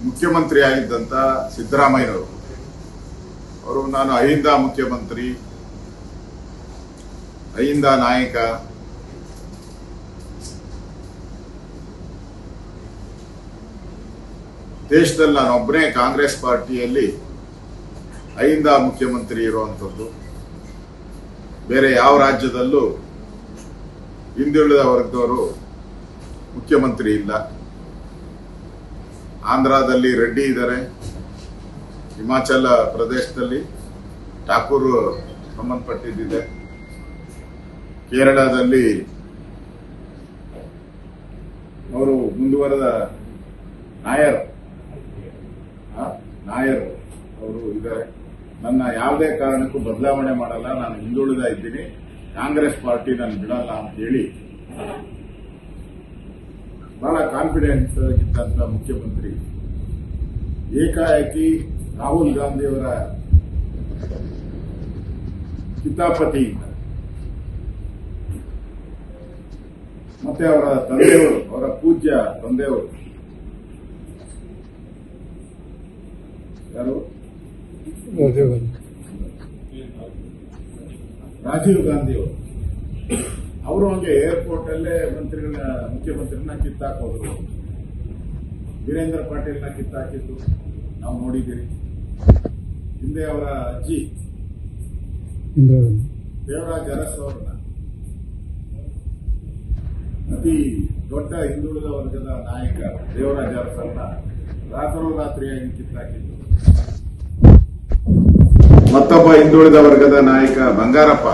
ಮುಖ್ಯಮಂತ್ರಿ ಆಗಿದ್ದಂಥ ಸಿದ್ದರಾಮಯ್ಯನವರು ಅವರು ನಾನು ಅಹಿಂದ ಮುಖ್ಯಮಂತ್ರಿ, ಅಹಿಂದ ನಾಯಕ, ದೇಶದಲ್ಲಿ ನಾನೊಬ್ಬನೇ ಕಾಂಗ್ರೆಸ್ ಪಾರ್ಟಿಯಲ್ಲಿ ಅಹಿಂದ ಮುಖ್ಯಮಂತ್ರಿ ಇರುವಂಥದ್ದು. ಬೇರೆ ಯಾವ ರಾಜ್ಯದಲ್ಲೂ ಹಿಂದುಳಿದ ವರ್ಗದವರು ಮುಖ್ಯಮಂತ್ರಿ ಇಲ್ಲ. ಆಂಧ್ರದಲ್ಲಿ ರೆಡ್ಡಿ ಇದ್ದಾರೆ, ಹಿಮಾಚಲ ಪ್ರದೇಶದಲ್ಲಿ ಠಾಕೂರ್ ಸಂಬಂಧಪಟ್ಟಿದ್ದಿದೆ, ಕೇರಳದಲ್ಲಿ ಅವರು ಮುಂದುವರೆದ ನಾಯರ್ ಅವರು ಇದ್ದಾರೆ. ನನ್ನ ಯಾವುದೇ ಕಾರಣಕ್ಕೂ ಬದಲಾವಣೆ ಮಾಡಲ್ಲ, ನಾನು ಹಿಂದುಳಿದ ಇದ್ದೀನಿ, ಕಾಂಗ್ರೆಸ್ ಪಾರ್ಟಿ ನಾನು ಬಿಡಲ್ಲ ಅಂತ ಹೇಳಿ ಬಹಳ ಕಾನ್ಫಿಡೆನ್ಸ್ ಇದ್ದಂತ ಮುಖ್ಯಮಂತ್ರಿ ಏಕಾಏಕಿ ರಾಹುಲ್ ಗಾಂಧಿಯವರ ಕಿತಾಪತಿಯಿಂದ ಮತ್ತೆ ಅವರ ತಂದೆಯವರು, ಅವರ ಪೂಜ್ಯ ತಂದೆಯವರು ಯಾರು, ರಾಜೀವ್ ಗಾಂಧಿ ಅವರು ಹಂಗೆ ಏರ್ಪೋರ್ಟ್ ಅಲ್ಲೇ ಮುಖ್ಯಮಂತ್ರಿನ ಕಿತ್ತಾಕೋದ್ರು. ವೀರೇಂದ್ರ ಪಾಟೀಲ್ನ ಕಿತ್ತಾಕಿದ್ದು ನಾವು ನೋಡಿದ್ದೀರಿ. ಹಿಂದೆ ಅವರ ಅಜ್ಜಿ ದೇವರಾಜ್ ಅರಸ್ ಅವರನ್ನ ಅತಿ ದೊಡ್ಡ ಹಿಂದುಳಿದ ವರ್ಗದ ನಾಯಕ ದೇವರಾಜ್ ಅರಸ್ ಅವರನ್ನ ರಾತ್ರೋರಾತ್ರಿಯಾಗಿ ಕಿತ್ತಾಕಿದ್ದು. ಮತ್ತೊಬ್ಬ ಹಿಂದುಳಿದ ವರ್ಗದ ನಾಯಕ ಬಂಗಾರಪ್ಪ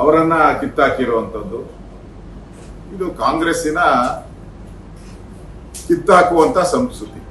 ಅವರನ್ನ ಕಿತ್ತಾಕಿರುವಂಥದ್ದು. ಇದು ಕಾಂಗ್ರೆಸ್ಸಿನ ಕಿತ್ತಾಕುವಂತ ಸಂಸ್ಕೃತಿ.